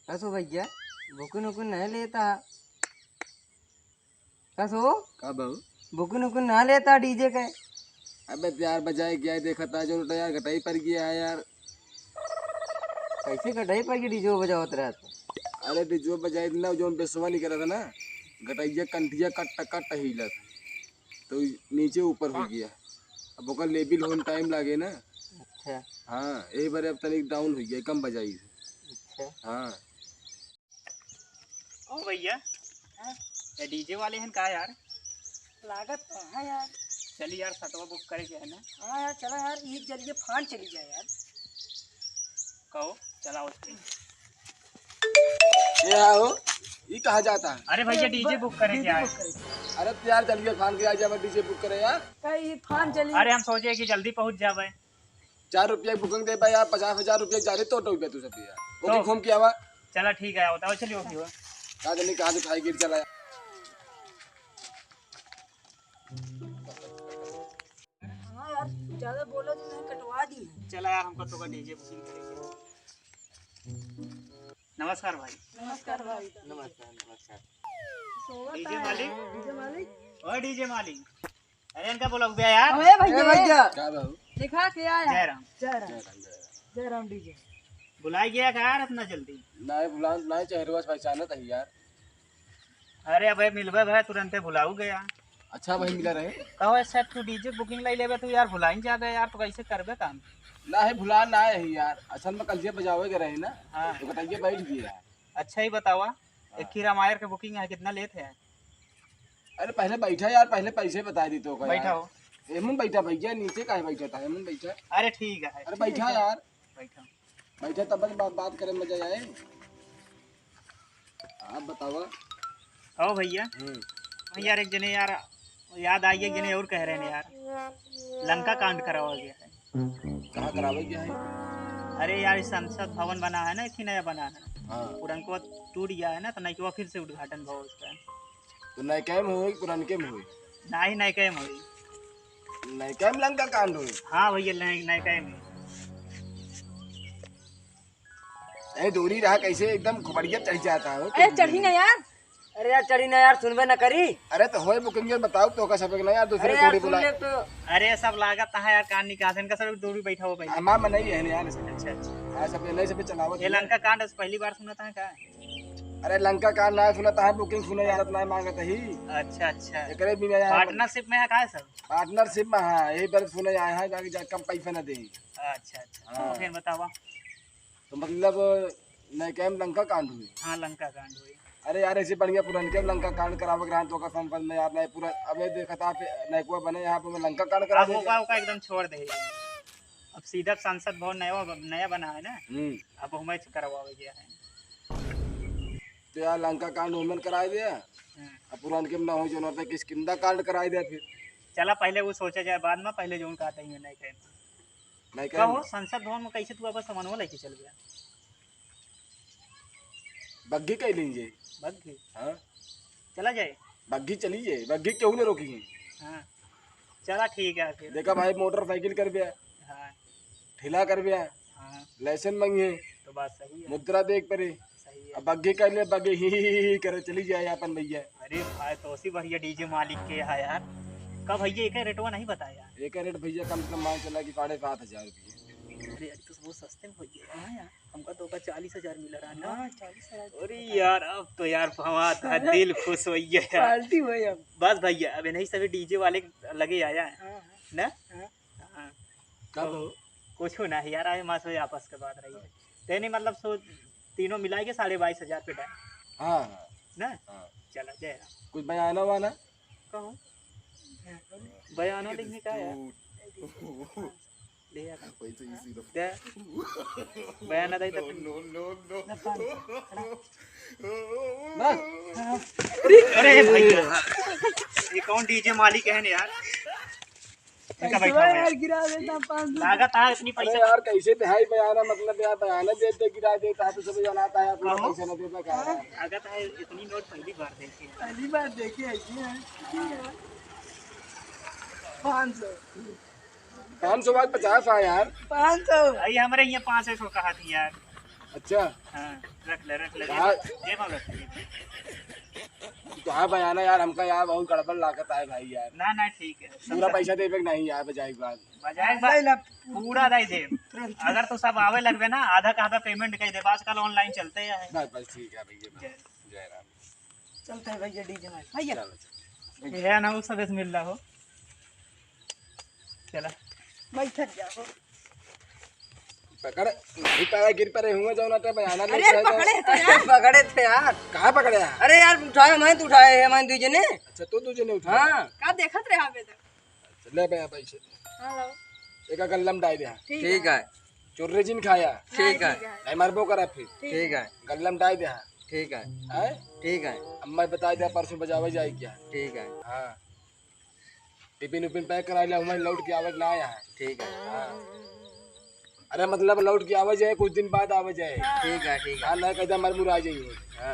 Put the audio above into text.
कसो भैया बुकुन उकुन नहीं लेता। कसो का बहू? बुकुन उकुन ना लेता डीजे के। अबे यार बजाए गया देखा था जो यार घटाई पर गया है यार। कैसे कटाई पाई डीजे बजावत रहा था। अरे जो बजाए ना जो बेसवा नहीं करा था ना, घटाइया कंठिया कट कट हिला था तो नीचे ऊपर हो गया। अब ओकर लेबिल होने टाइम लागे ना। अच्छा हाँ एक बार अब तनिक डाउन हो गया कम बजाई थी। अच्छा। हाँ ओ भैया ये डीजे वाले हैं का यार? लागत तो है यार। चलिए यार सटवा बुक करे के है ना। हाँ यार चला यार, ये जल्दी फान चली जाए यार। कहो चलाओ उसके। ये आओ ये कहाँ जाता है? अरे भैया डीजे बुक करे के आए। अरे यार चलिए फान के आ जाए डीजे बुक करे यार। कहीं फान चली। अरे हम सोचे कि जल्दी पहुंच जावे। 4 रुपया बुकिंग दे पाया यार, 50,000 रुपया जा रहे तो रुपया तू सब यार। तो- ओके घूम के आवा। चला ठीक है बताओ चलिए ओके हुआ। कहा नहीं कहा से खाई गिर चला यार। हाँ यार ज्यादा बोलो तो मैं कटवा दी है। चला यार हमको तो डीजे बुकिंग करेंगे। नमस्कार भाई। नमस्कार भाई। नमस्कार नमस्कार। डीजे मालिक। डीजे मालिक। ओ डीजे मालिक। अरे इनका बोला गया यार। अरे ए भैया भैया क्या बहू? दिखा के आया। जय राम। जय राम। जय राम डीजे। बुलाई गया का यार इतना जल्दी? ना बुला ना चेहरे से पहचाना था यार। अरे अब मिलवे भाई तुरंते भुलाऊ गया। अच्छा भाई मिला रहे कहो ऐसा तू डीजे बुकिंग ले लेबे तू यार भुलाई जा गया यार तो कैसे करबे काम? ना है भुला ना है यार, असल में कल से बजावे के रहे ना। हाँ तो बताइए बैठ गया। अच्छा ही बतावा। एक खीरा मायर के बुकिंग है कितना लेते हैं? अरे पहले बैठा यार, पहले पैसे बता दी तो बैठा हो। एमन बैठा भैया, नीचे का है बैठा था एमन बैठा। अरे ठीक है। अरे बैठा यार, बैठा। बैठा तब बात करे मजा आए। आप बतावा। ओ भैया यार एक जने यार याद आई एक जने और कह रहे हैं यार लंका कांड करावा गया है। कहाँ करावे क्या है? अरे यार इस संसद भवन बना है ना, एक ही नया बना है। हाँ पुरनको टूट गया है ना तो नई फिर से उद्घाटन भाव उसका। तो नयके में हुई पुरानके में हुई? ना ही नए कैम हुई। नयके में लंका कांड हुई? हाँ भैया नए कैम। ए दूरी रहा कैसे एकदम बढ़िया चढ़ जाता है। अरे चढ़ी ना यार। अरे यार चढ़ी ना यार, सुनबे ना करी। अरे तो होए बुकिंग बताओ तो का सब ना यार, दूसरे अरे यार थोड़ी सुन बुला। ले तो। अरे सब लागत है यार कान निकासन का सब दूरी बैठा हो पहले। हमार में नहीं है यार। अच्छा अच्छा। हाँ सब नहीं सब चलावत ये लंका कांड पहली बार सुना था क्या? अरे लंका का ना सुना था बुकिंग सुना यार, ना मांगत ही। अच्छा अच्छा। एकरे भी यार पार्टनरशिप में है का सब? पार्टनरशिप में। हाँ यही बार सुना आया है जाके जा कम पैसा ना दे। अच्छा अच्छा हाँ। तो फिर बतावा। तो मतलब नयके में लंका कांड हुई? हाँ लंका कांड हुई। अरे यार ऐसे बढ़िया पुरानके में लंका कांड करावे रहा तो का संपल में यार नहीं पूरा। अबे देखा था नयकुआ बने यहाँ पे लंका कांड करा अब दे। होगा एकदम छोड़ दे। अब सीधा संसद भवन नया बना है ना, अब हमें करवावे गया है। तो यार लंका कांड उमन कराए दिया, अब पुरानके में ना हो जो ना किसकिंदा कांड कराए दिया फिर। चला पहले वो सोचा जाए बाद में, पहले जो उनका आता ही नहीं कहे। नयके कहो में संसद भवन में कैसे तू अब सामानवा लेके चल गया? बग्घी कह लीजिए। बग्घी? हाँ चला जाए। बग्घी चलिए, बग्घी क्यों नहीं रोकी है? हाँ चला ठीक है फिर। देखा भाई मोटरसाइकिल कर दिया, हाँ ठेला कर दिया, हाँ लाइसेंस मांगे, तो बात सही है। मुद्रा देख पड़े। सही है। अब बग्घी कर ले, बग्घी ही करे चली जाए अपन भैया। अरे भाई तो उसी भैया डीजे मालिक के है यार। कब भैया एक रेटवा नहीं बताया? एक रेट भैया कम से कम मान चला कि 7,500 रुपये। अरे यार तो वो सस्ते में हो गया। हाँ यार हमका तो 40,000 मिल रहा है ना। हाँ 40,000। अरे यार अब तो यार भवा था, दिल खुश हो गया यार। पार्टी हुई अब। बस भैया अब नहीं सभी डीजे वाले लगे आया है हाँ ना। हाँ। हाँ कब हो? कुछ हो ना यार आए मास में आपस के बात रही है तेनी मतलब सो तीनों मिलाए के 22,500 पे डाल हाँ हाँ ना। हाँ। चला जय राम। कुछ बयाना वाना? कहो बयानो लिखने का है ले आता दे बयाना दे तो अरे भैया ये कौन डीजे मालिक है यार? इनका बैठा हुआ है। यार गिरा देता 500। लागत है इतनी अरे पैसा। यार कैसे दिहाई बयाना, मतलब यार बयाना देते गिरा देता है तो सब जनाता है अपना कहो। पैसा न देता क्या है? लागत है इतनी नोट पहली बार देखी है। पहली बार देखी ऐसी है। 500। 500 बाद 50 आया यार। 500। अरे हमारे यहाँ 500 कहा थी यार। अच्छा हाँ रख ले हाँ। जेब में रख ले। तो हाँ बजाना यार, हमका यार बहुत गड़बड़ लागत है भाई यार। ना ठीक है पूरा पैसा दे नहीं यार बजाए के बाद। बजाय पूरा दे दे। अगर तो सब आवे लगवे ना आधा का आधा पेमेंट कर दे। आजकल ऑनलाइन चलते हैं। बस बस ठीक है भैया, जय राम। चलते हैं भैया डीजे में भैया। चलो ये ना उस सबसे मिल रहा हो। चला बैठ जाओ। पकड़ नहीं पाया, गिर पड़े हुए जाओ ना तो बयाना अरे यार पकड़े तो यार। पकड़े थे यार। कहाँ पकड़े यार? अरे यार उठाए मैं तो उठाए है मैं दूजे ने। अच्छा तो तुझे नहीं उठा? हाँ का देखत रहे हमें तो। ले भैया पैसे हां लो एक गल्लम डाल दे। ठीक है चोर्रे जिन खाया ठीक है नहीं मरबो करा फिर। ठीक है गल्लम डाल दे। ठीक है है ठीक है अम्मा बता दिया परसों बजावे जाए क्या। ठीक है हाँ टिफिन उपिन पैक करा लिया, मैं लौट के आवाज ना आया है। ठीक है हाँ अरे मतलब लौट के आवाज है कुछ दिन बाद आवाज है। ठीक है हाँ ना कहता मर मुर आ जाइए। हाँ